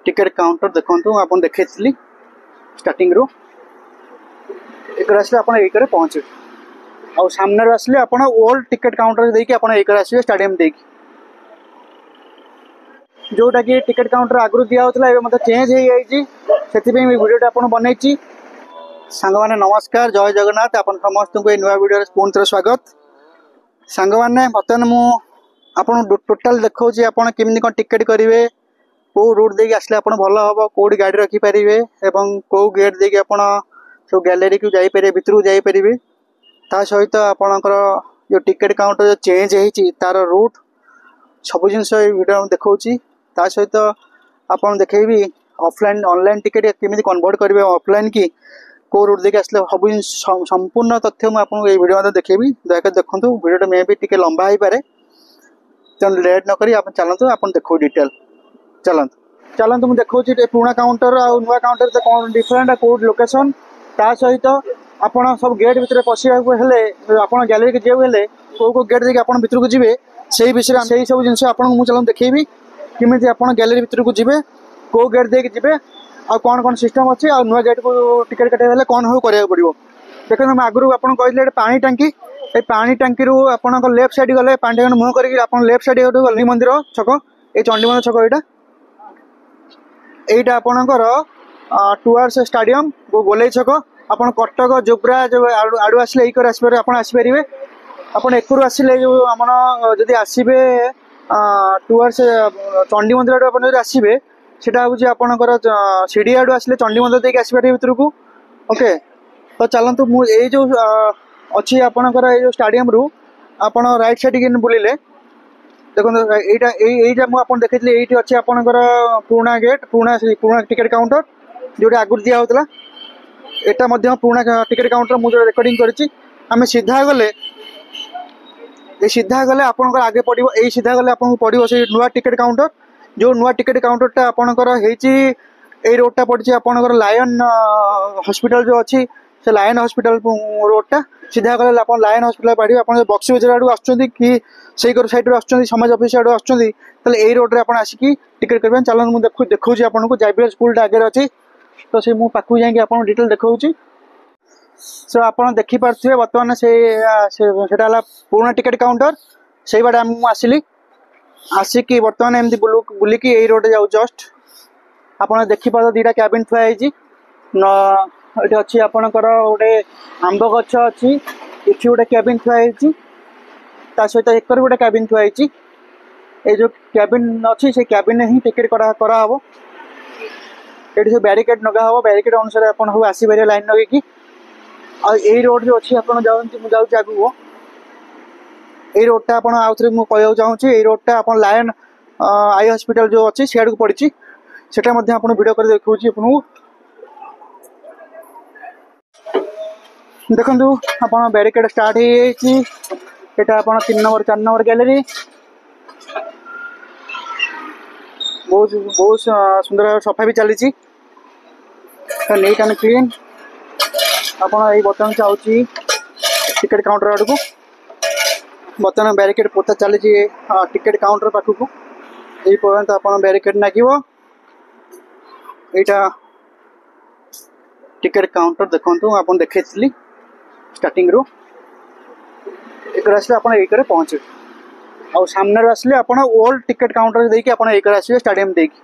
Ticket counter देखो आपन देखी स्टार्टिंग रू एक आसले आप एक पहुँचे आउ सामने आसले आप ओल्ड टिकेट काउंटर देकी आप एक आसवे स्टाडियम देकी जोटा कि टिकेट काउंटर आगु दिखाला मतलब चेंज हो जाइए से वीडियो आप बनई सांग माने नमस्कार जय जगन्नाथ आप समस्त को नुआ वीडियो पुणी थे स्वागत सांग माने बर्तमान मुझे टोटाल देखा केमी कौन टिकेट करेंगे कौ रूट देके आसले आप भल हम कौटी गाड़ी रखिपारे कौ गेट देके आप सब गैलेरी को जापर भितर को जापर ता सहित आपणकर जो टिकेट काउंटर जो चेंज होती तार रूट सब जिन वीडियो देखा ता सहित आप देखेबी ऑफलाइन ऑनलाइन टिकेट केमी कन्वर्ट करेंगे ऑफलाइन की कौ रूट देके आसले सब संपूर्ण तथ्य मुझे आपको ये वीडियो देखेबी दयाकर देखो वीडियो मे भी टिके लंबा हो पाए तेणु लेट नक आप चलतु आप देखो डिटेल चलतु चलतु मुझे देखा पुराना काउंटर आ नुआ काउंटर कौन डिफरेंट कौट लोकेशन ता सहित आपड़ सब गेट भितर पशिया आप गैलरी के जाए कौ गेट देखिए आप भर को जी से विषय से सब जिन आपको चलते देखेबी किमी आप गैलरी भर को जी कौ गेट देके जी आ कौन कौन सिस्टम अच्छी आ नुआ गेट को टिकेट काटे कौन हो करा पड़ो देखो मैं आगुरी आप कहते पानी टांकी ये पानी टांकी रू आप लेफ्ट साइड गले पानी टांकी मुँह कर लेफ्ट साइड गली मंदिर छक ये चंडी मंदिर छक यहाँ आपणकर टुवर्ड्स स्टाडियम गोलई छक आप कटक जोब्रा जो आड़ू आसले ये आसपारे आप एकरू आसिले जो आम जदि आसबे टुवर्ड्स चंडी मंदिर आड़ू आसबे सेटा हूँ आपणकर सीढ़ी आड़ू आसले चंडी मंदिर देके आसपारे भर को ओके तो चलतु मुझे जो अच्छी आपणकर ये स्टाडियम रू आप राइट साइड बुलिले देखो यहीटा मुझे देखी ये अच्छी आपणकर पुराना गेट पुराना टिकेट काउंटर जोटा आगुरी दिया होता यहाँ पुराना टिकेट काउंटर मुझे रेकर्डिंग करें सीधा गले ये सीधा गले आपंकर आगे पड़ो यही सीधा गले आपको पड़ो से नुआ टिकेट काउंटर जो नुआ टिकेट काउंटरटा आपंकर हो रोडटा पड़ी आपंकर लायन हॉस्पिटल जो अच्छी से लायन हॉस्पिटल रोडटा सीधा गले आप लायन हॉस्पिटल पड़े आप बक्सी बजार आड़ू आसुँच कि से सैड आसुँच समाज ऑफिस आड़ू आसुँच यही रोड्रे आप आसिकी टिकेट करें चलो मुझे देखा आपको जाइबियर स्कूलटा आगे अच्छी तो से मुझे पाखु जाकि आप डिटेल देखा सो आप देखिपे बर्तमान से पुराना टिकेट काउंटर से बाटे आसिली आसिकी बर्तमान एमती बुलिकी यही रोड जाऊ जस्ट आप देखिपार दुटा कैबिन थुआई ये अच्छी आपणकर गोटे आंब गछ अच्छी ये गोटे कैबिन थुआई सहित एक गोटे कैबिन थुआई ये जो कैबिन अच्छी से कैबिन ही टिकेट कराव ये सब बैरिकेड नगा हम बैरिकेड अनुसार आप आसपारे लाइन लगे यही रोड जो अच्छी आप जाऊँच आगू यही रोडटा आप आउ थे मुझे चाहूँगी यही रोडटा आप लायन आई हॉस्पिटल जो अच्छी सीआड़ को पड़ी सेटा आप वीडियो कर देखा आपको देखु आप बैरिकेड स्टार्ट होटा आप 3 नंबर 4 नंबर गैलरी बहुत बहुत सुंदर सफा भी चली नीट एंड क्लीन आप बर्तमान चाहूँगी टिकेट काउंटर आड़ को बर्तमान बैरिकेड पोता चली टिकेट काउंटर पाखक यही पर्यंत आप बैरिकेड लगे यहाँ टिकेट काउंटर देखो आप देखी स्टार्टिंग रू एक आसले आप एक पहुँचे आउ सामने आसले आप ओल्ड टिकेट काउंटर देकी आप एक आसवे स्टाडियम देकी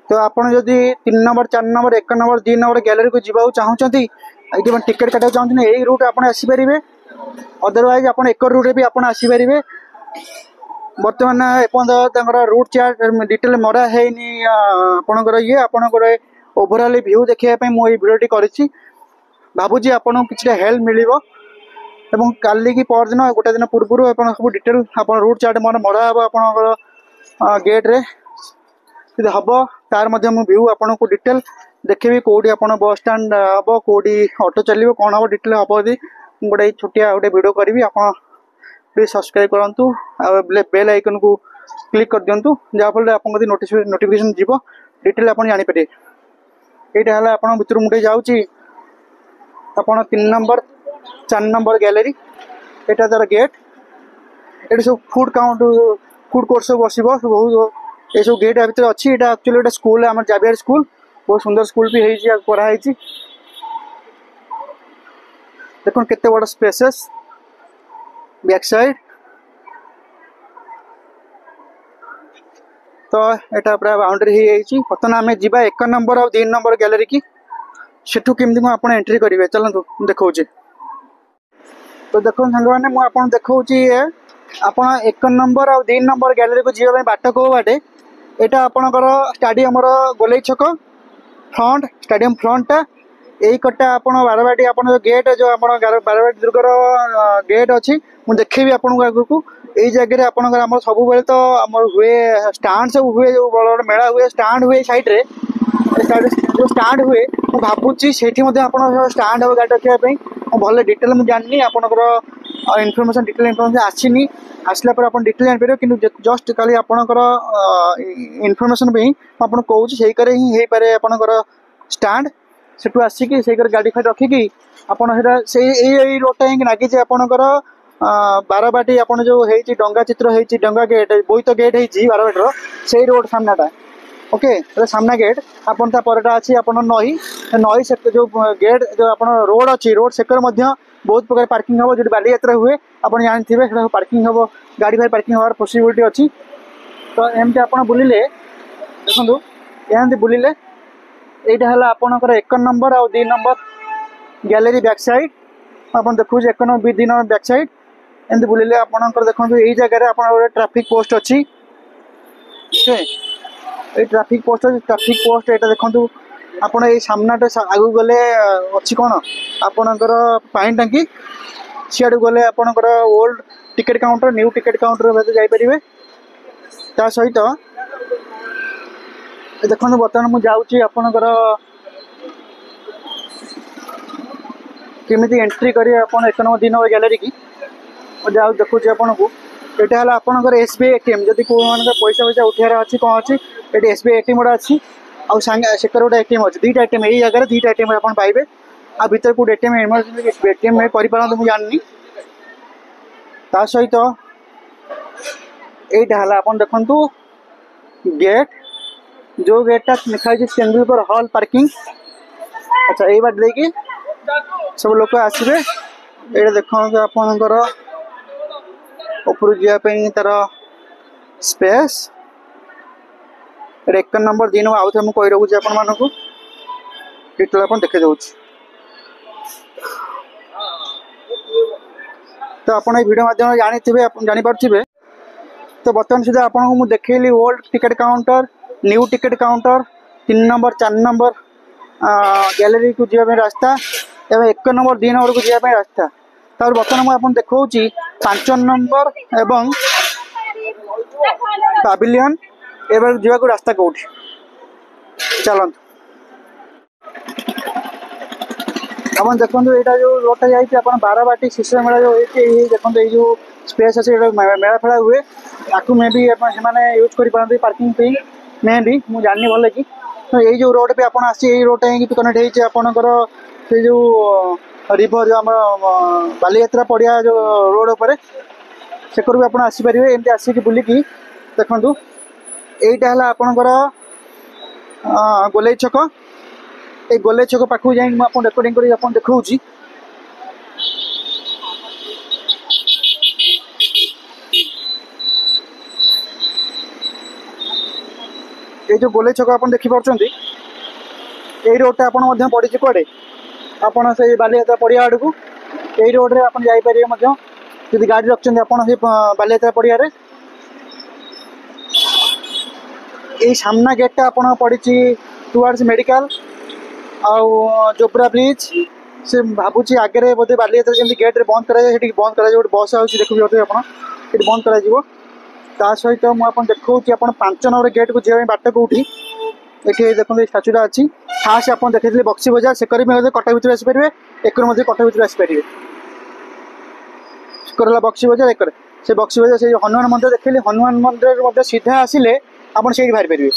तो आपड़ जदि 3 number 4 number 1 number 2 number gallery को जावाक चाहूँगी ये टिकेट काटा चाहते यही रूट आप आसपारे अदरवाइज आप एक रूट भी आप आसपारे बर्तमान एपर्तन रूट चार्ट डिटेल मरा है आपणकर ये आपणकर ओभरऑल व्यू देखापी मुझे भिडियोटी करी भावुँ आपको किसी हेल्प मिल काली की परदिन गोटे दिन पूर्व सब डिटेल आप रूट चार्ट मरा हम आप गेट्रे हम तार व्यू आपको डिटेल देखेबी कौटी आप बस स्टाण हम कौटी ऑटो चलो कौन हम डिटेल हम यदि गोटे छोटिया गोटे वीडियो करी आप प्लीज सब्सक्राइब करूँ बेल आइकन को क्लिक कर दिंतु जहाँफल आप नोटिफिकेशन जीव डिटेल आप जानीपारे यहाँ है आप भर मुझे जाऊँगी आप 3 नंबर 4 नंबर गैलरी यहाँ तार गेट ये सब फूड काउंट फूड कोर्ट सब बस बहुत ये सब गेट भितर अच्छी एटा एक्चुअली गोटे स्कूल आम जावियर स्कूल बहुत सुंदर स्कूल भी कराई देखो केते बड़ स्पेसेस बैक साइड तो यहाँ पूरा बाउंड्री हो बर्तमान आम जा 1 नंबर और 3 नंबर गैलरी की सेठू केमती आप एंट्री करेंगे चलतु देखा तो देखो सांग मैंने मुझे देखा आप 1 नंबर और 3 नंबर गैलरी को जीवा बाट कौ बाटे यहाँ आपणकर स्टाडियम गोलई छक फ्रंट स्टाडियम फ्रंटा यही कटा आप बारवाटी आप गेट जो आप बारवाटी दुर्गर गेट अच्छी मुझे देखी आपको आगू यही जगह आपंकर आम सब तो आम हुए स्टाण सब हुए जो बड़ बड़ मेला हुए स्टाण हुए सैड जो स्टाण हुए मुझे भावुँ से स्टाण हम गाड़ी रखापी भले डिटेल मुझे जानी आपंकर इनफर्मेशन डिटेल इनफर्मेशन आसनी आसला आप डिटेल जानपर कि जस्ट खाली आपंकर इनफर्मेशन आपको कौन से ही पारे आपंकर स्टाण सेठू आसिकी से गाड़ी फाड़ी रखिकी आपड़ा से रोडटा ही लगी आपंकर बारवाटी आप जो डंगा चित्र होती डंगा गेट बोईत गेट होती बारवाटर से रोड सामनाटा ओके सामना गेट आपन अच्छी आप नई नई जो गेट जो आप रोड अच्छी रोड सेकर बहुत प्रकार पार्किंग हम जो बाली यात्रा हुए आप जानते हैं पार्किंग हम गाड़ी भाई पार्किंग हमार पॉसिबिलिटी अच्छी तो एमती आप बुलिले देखो एमती बुलिले यहाँ है आपंकर 1 नंबर और 2 नंबर गैलरी बैक साइड आप देखो 1 नंबर 2 नंबर बैक साइड एमती बुलिले आपंकर देखो यही जगह आप ट्रैफिक पोस्ट अच्छी ट्रैफिक पोस्ट यहाँ देखो आप सामनाटे आगू गले अच्छी कौन आपणकर पानी टांकी सियाड़ गले आपणकर old ticket counter new ticket counter जापर ता सहित देखो बर्तमान मुझे जाऊँगी आपणकर केमी एंट्री करेंगे आप 1 नंबर 2 नंबर गैलरी की जाऊ देखुँ आपन को यहाँ है आपंकर SBI ATM जदि कौन पैसा वैसा उठार अच्छी कौन अच्छी ये SBI ATM गोटे अच्छी आउ सेकर गोटे ATM अच्छी 2टा ATM यही जगह 2टा ATM आप पाइबे आ भर कौट ATM इमरजेंसी ATM में करपारत मुझे जाननी ता सहित यहीटा है आप देखु गेट जो गेटा लिखाई तेंदुलकर हॉल पार्किंग अच्छा यही बाट देखिए सब लोग आसवे ये देखो आपंकर ऊपर जावाई तार स्पेस 1 नंबर 2 नंबर आउ थे मुझे कही रखुच्छी आपण मानक डिटेल आप देखे दे तो आपड़ भिडियो माध्यम जानीपे तो बर्तमान सुधा आपको मुझे देखली old ticket counter new ticket counter 3 number 4 number gallery को जीवाई रास्ता एवं 1 नंबर 2 नंबर को जीवाई रास्ता तार बर्तमान मुझे देखा 5 नंबर एवं पाविलियन एवं जीवा रास्ता कौटी चलत आप देखो यहाँ जो रोडटा जाइए बारवाटी शिशु मेला जो देखो ये जो स्पेस अच्छे मेला फेला हुए आपको मे भी यूज कर पार्किंग पे मे भी मुझे जानी भल कि तो यही जो रोड पे आप यही रोडटा ही कनेक्ट होकर से जो रिवर जो आम बाली यात्रा पड़िया जो रोड पर से भी आप आसीपर एमती आसिक बुलिकी देखु यहीटा है आपंकर गोलई छक ये गोलई छक पाखु जाए रेकर्डिंग कर देखा ये जो गोलई छक आप देखिपुं यही रोडटा आप पड़ी कड़े आपड़ से बालीयात्रा पड़िया आड़ को यही रोड आप जदि गाड़ी रखते आप बालीयात्रा पड़िया ये सामना गेटा आप पड़ी टुवर्ड्स मेडिकल आउ जोब्रा ब्रिज से भावुँ आगे बोधे बालीयात्रा जमी गेट्रे बंद कर बंद कर बस आगे देखिए आप बंद कर सहित मुझे देखा 5 नंबर गेट को जीवा बाट कौटी ये देखो स्टाचूटा अच्छी फास्ट आप देखते बक्सी बजार से कटक भर आसपारे एक कटक भर आसपारे बक्सी बजार एक से बक्सी बजार से हनुमान मंदिर देखिए हनुमान मंदिर सीधा आसिले आप बाहर पारे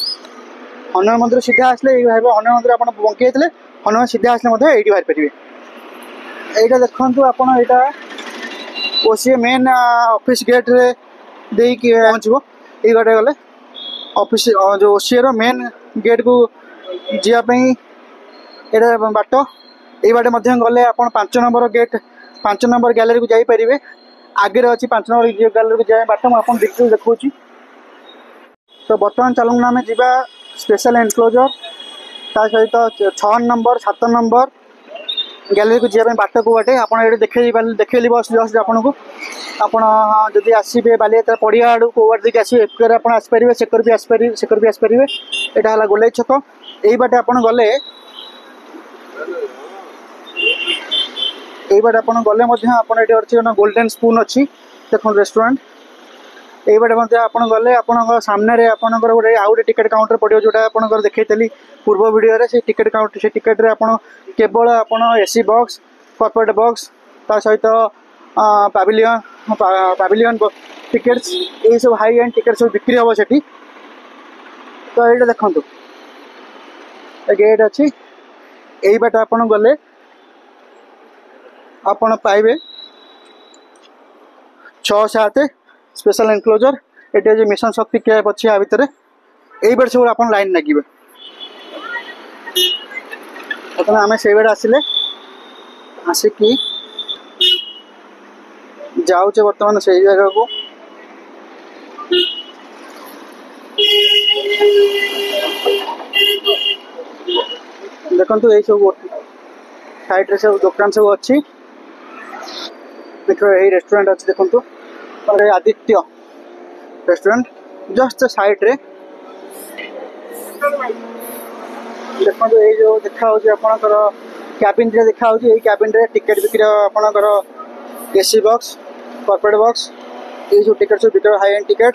हनुमान मंदिर सीधा आसले हनुमान मंदिर आप बंकी हनुमान सीधा आसले ये बाहर पारे यहाँ देखु आप ओसीए मेन ऑफिस गेट रे पहुँचब ये गटे गले ऑफिस जो ओसीए मेन गेट को जावाई ये बाट ये बाटे गले आप 5 नंबर गेट 5 नंबर गैलरी को जापरेंगे आगे अच्छी 5 नंबर गैलरी को जाए बाट मुझे डिटेल देखा। तो बर्तमान चलूँ आम जा स्पेशल एनक्लोजर ता सहित 6 नंबर 7 नंबर गैलरी को जावाई बाट को बाटे आप देखेली बस जस्ट आपन को आपड़ी आसपे बालियात्रा पड़िया आड़ कौ बार देखिए आसपे एकर आप आसपारे सेकर भी आसपारे सेकर भी आसपारे यहाँ है गोलाई छक यही बाटे आप गले यही बाटे आप गले ये अच्छी गोल्डन स्पून अच्छी देखो रेस्टोरेंट यही बाटे आप गले आप सामने आपंकर गोटे आउ गए टिकेट काउंटर पड़ो जोटा आप देखी पूर्व वीडियो से टिकेट काउंटर से टिकेट रे आप केवल आप एसी बॉक्स कॉर्पोरेट बॉक्स ता सहित पाविलियन टिकेट्स ये सब हाई एंड टिकेट सब बिक्री हम से तो ये देखो गेट अच्छी यही बाटे आप गले आपण पाइबे 6-7 स्पेशल एनक्लोजर ये मिशन शक्ति कैब अच्छी या भितर यही बार सब आप लाइन लगे आम से बारे आसिले आसिकी जाऊे बर्तमान से जगह को देखो यही सब साइड रे सब दुकान सब अच्छी देख यही रेस्टोरेंट अच्छी देखो आदित्य रेस्टोरेंट जस्ट साइड रे देखो ये जो देखा आपणकर कैबिन देखा कैबिन रे टिकेट बिक्री आपणकर एसी बॉक्स कॉर्पोरेट बॉक्स ये जो टिकेट सब बिक्री हाई एंड टिकेट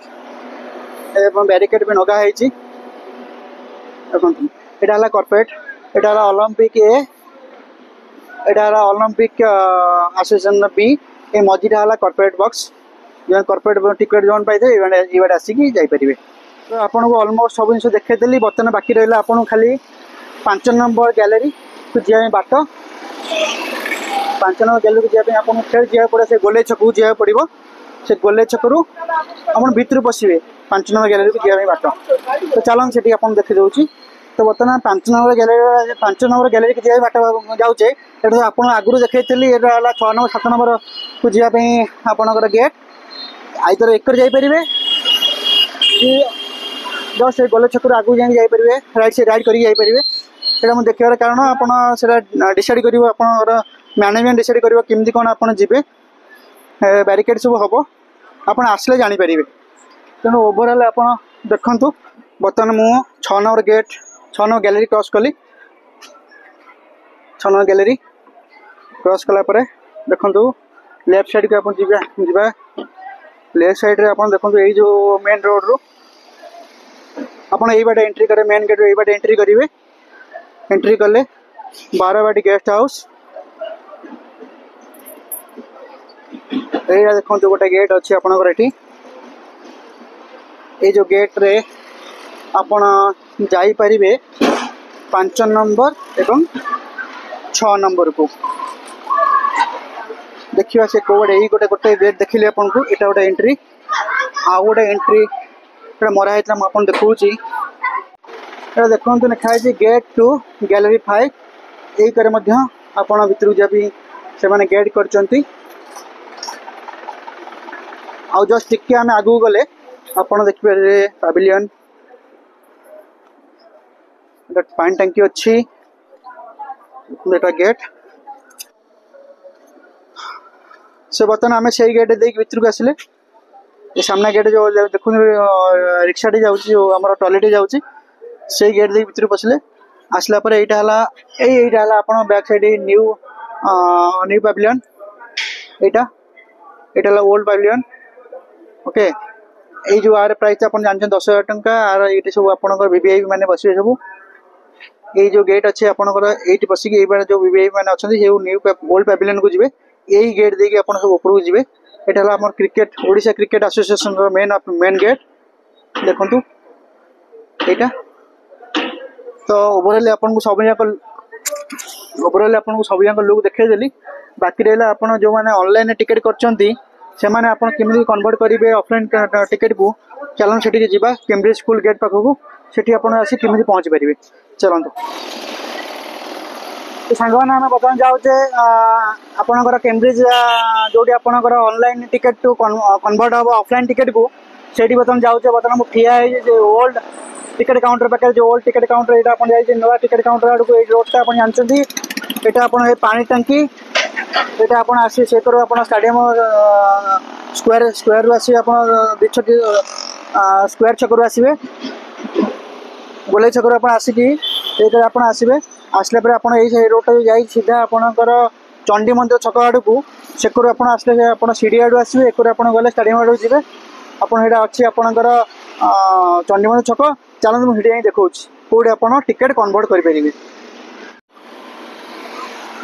एवं बैरिकेड भी नगा है देखो यहाँ कॉर्पोरेट यहाँ ओलंपिक ए यहाँ ओलंपिक एसोसिएशन बी ये मझीटा है कॉर्पोरेट बॉक्स जो कॉर्पोरेट टिकेट जो पाई ये बाटे आसिकी जापरेंगे। तो आपन को ऑलमोस्ट सब जिन देखी बर्तमान बाकी रहा आपन खाली 5 नंबर गैलरी को जाए बाट 5 नंबर गैलरी को जाए आपको फेर जाए पड़े से गोले छक को जाए पड़ो से गोले छकू आप भर पशे 5 नंबर गैलरी को जाए बाट तो चलन से आप देखी दूसरी। तो बर्तमान 5 नंबर गैलरी को जाए बाट जाऊे ये आप आगुरी देखी 6 नंबर 7 नंबर को जावाई आपंकर गेट आईतर एकर जापरेंगे जस्ट गोले छक आगू जापरेंगे राइट से राइट करके यहाँ मुझे देखार कारण आपड़ा डिसाइड कर आप मैनेजमेंट डिसाइड कर केमती कौन आप जी बैरिकेड सब हम आप आसले जापर तेणु ओवरऑल आप देखु बर्तमान मु 6 number gate 6 number gallery cross कली 6 नंबर गैलरी क्रॉस कलापर देखु लेफ्ट साइड को आप जा लेफ्ट साइड रे आप देखो यही जो मेन रोड रू आप यही बाटे एंट्री करें मेन गेट यही बाटे एंट्री करेंगे एंट्री कले 12 बाटी गेस्ट हाउस ये देखो गोटे गेट अच्छी आपंकर ये जो गेट रे आपण जापरेंगे 5 नंबर एवं 6 नंबर को देखिए से कौ गोटे गोटे गोटे गेट देखिए आपन को यहाँ गोटे एंट्री आउ गोटे एंट्री मरा है मुझे देखा देखो लिखाई गेट टू गैलरी 5 यही करे आपण भितर से मैंने गेट कर आउ जस्ट टिके आम आगू गले आपड़ देखिए पाविलियन पानी टांकी अच्छी गेट से बर्तमान आम से गेट देख भर को आसिले ये सामना गेट जो देखु रिक्शा जाम टॉयलेट जाऊँगी से गेट देख भर पशिले आसला यहाँ आप बैक साइड न्यू न्यू पाविलियन यहाँ ओल्ड पाविलियन ओके ये जो आर प्राइस आप जानते 10,000 टंका आर ये सब आप वीवीआईपी मैंने बसवे सब ये जो गेट अच्छे आपंकर ये बसिक ये जो वीवीआईपी मैंने अच्छा न्यू ओल्ड पाविलियन को जी यही गेट देखिए आप सब ऊपर को जी यहाँ आम cricket Odisha cricket association main gate देखु यहाँ तो ओवरऑल आपन को सब जाक लुक देखदेली बाकी रहा आप जो मैंने ऑनलाइन टिकेट कर से मैंने आप केमी कन्वर्ट करेंगे ऑफलाइन टिकेट को चलन से जी कैम्ब्रिज स्कूल गेट पाखक से आसी केमी पहुँची पारे चलते तो सांग मैंने आम बर्तमान जाऊे आपणकर कैम्ब्रिज जो आपणकर ऑनलाइन टिकेट टू कन्वर्ट हम ऑफलाइन टिकेट को से बर्तमान जाऊे बर्तमान मुझे ठिया है ओल्ड टिकेट काउंटर पाखे जो ओल्ड टिकेट काउंटर यहाँ आप नुआ टिकेट काउंटर आड़ को रोडटा आप जानते यहाँ आप पानी टांकी यहाँ आप आसी से करो आप स्टाडियम स्क्वायर स्क्वायर रू आसवे आप स्क्वायर छक आसवे गोलाई छक आप आसिकी आप आसवे आसला आप रोड जा सीधा आपणकर चंडी मंदिर छक आड़ को सेकरू आप आसले आप सीढ़ी आड़ आसवे एक गले स्टाडियम आड़ जी आपड़ा अच्छी आपणकर चंडी मंदिर छक चलते मुझे देखा कौटे आप टिकेट कन्वर्ट करेंगे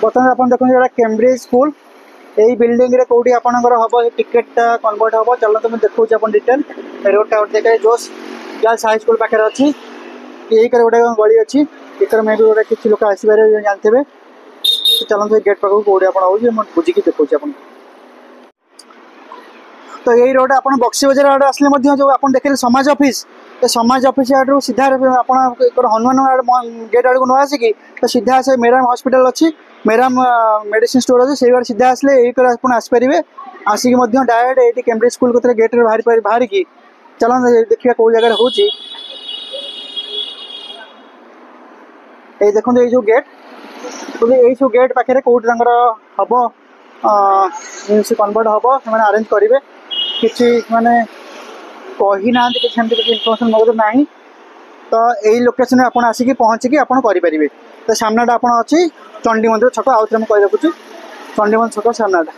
बर्तमान आप देखते कैम्ब्रिज स्कूल यही बिल्डिंग रे कौटी आपणकर हम टिकेट कन्वर्ट हम चलते मुझे देखा आप डिटेल रोडटा देखे जोश गर्ल्स हाई स्कूल पाखे अच्छी यही गोटे गली अच्छी इतर मे भी गोटे किसी लोक आसपारे जानते चलते गेट पाक कौटे आप बुझिकी देखा आप तो यही रोड आप बक्सी बजार आड़े आसले जो आप देखिए समाज ऑफिस तो समाज ऑफिस आड़ सीधा आप हनुमान गेट आड़ को न आसिकी तो सीधा आसे मेराम हॉस्पिटल अच्छी मेराम मेडिसिन स्टोर अच्छे से सीधा आसले यही आसपारे आसिक डायरेक्ट ये कैम्ब्रिज स्कूल को गेट बाहर की चलते देखिए कौ जगह हो देखो ये जो गेट तो यही सब गेट पाखे कौट हम कन्वर्ट हम से आरेंज करेंगे किसी माने कही ना कि इनफर्मेशन मो ना तो यही लोकेशन आप आसिक पहुँचिकी आप करेंगे तो सामनाटा आप अच्छी चंडी मंदिर छक आउ थे कही रखुच्छी चंडी मंदिर छक सामनाटा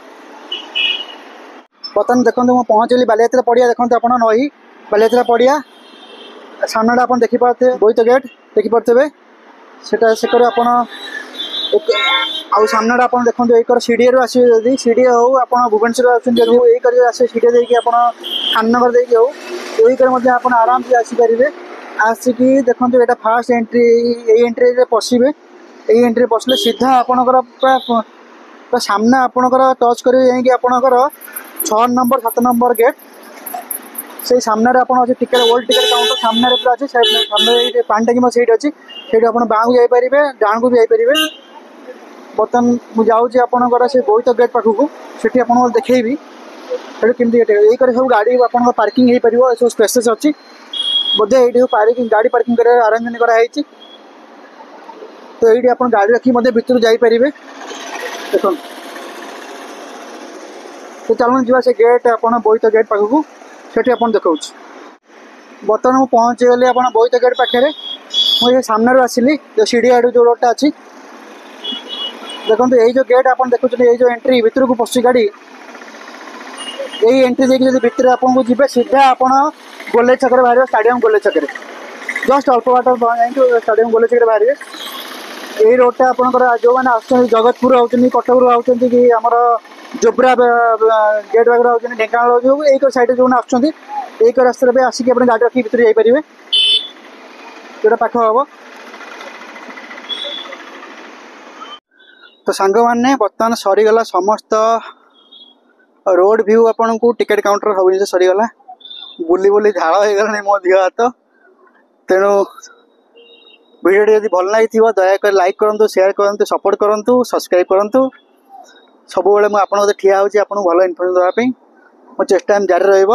बर्तमान देखते मुझे पहुँचली बालीयात्रा पड़िया देखते आप नई बालीयात्रा पड़िया सामनाटा आप देखिपे बोईत गेट देखिपे सेटा से आउ सामनाटा आप देखो एक सीढ़ी आसवे सीढ़ी हो आप भुवनेश्वर आसे सीढ़ी देखिए आप खाननगर देखिए हो यही आप आराम से आसीपारे आसिकी देखो यहाँ फास्ट एंट्री यही एंट्री पशिबे यही एंट्री पशिले सीधा आपणकर पूरा सामना आपणकर टच करेंगे आपणकर 6 नंबर 7 नंबर गेट से सामने आप टिकेट ओल्ड टिकेट काउंटर सामने पूरा अच्छे सामने पानी टांगी सीट अच्छी से आप बाँ को जापर डाण को भी जापर बर्तमान मुझे जाऊँगी आपणकर से बोईत गेट पाखक से आप देखी केमती यही सब गाड़ी आप पार्किंग हो पार सब स्पेसेस अच्छी बोधे ये पार्किंग गाड़ी पार्किंग कर अरेंजमेंट कराई तो ये आप गाड़ी रखी भितर जापर देखो तो चलना जी से गेट आप बोईत गेट पाखक से आप देखा बर्तमान मुझे पहुँची गली आप बोईत गेट पाखे मुझे सामने आसली जो सीढ़ी आड़ जो रोडटा अच्छी देखो यही जो गेट आप देखुं यही जो एंट्री भीतर को पशु गाड़ी यही एंट्री देखिए भितर आपको जी सीधा आप गोले छक बाहर स्टाडियम गोले छक जस्ट अल्प बाट जाए स्टाडियम गोले छक बाहर यही रोडटा आपंकर जो मैंने आस जगतपुर आउट कटक आउट कि आमर जोब्रा गेट वगैरह होती ढेंकाना जो एक साइड जो आसुँच एक रास्ते भी आसिक गाड़ी रखी भितर जापर जोटा पाख हम तो सांग मैंने बर्तमान सरीगला समस्त रोड व्यू आपन को टिकेट काउंटर सब जिन सरीगला बुली बुली झाड़ हो गला मो देह हाथ तेणु वीडियो यदि भल लगी दयाकोर लाइक करूँ शेयर करूँ सपोर्ट करूँ सब्सक्राइब करूँ सब मुझे आपको ठिया हो भल इनफर्मेशन देवाई मो चेष्टा जारी रही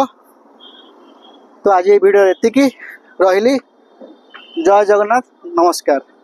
तो आज ये वीडियो एतिकी रही जय जगन्नाथ नमस्कार।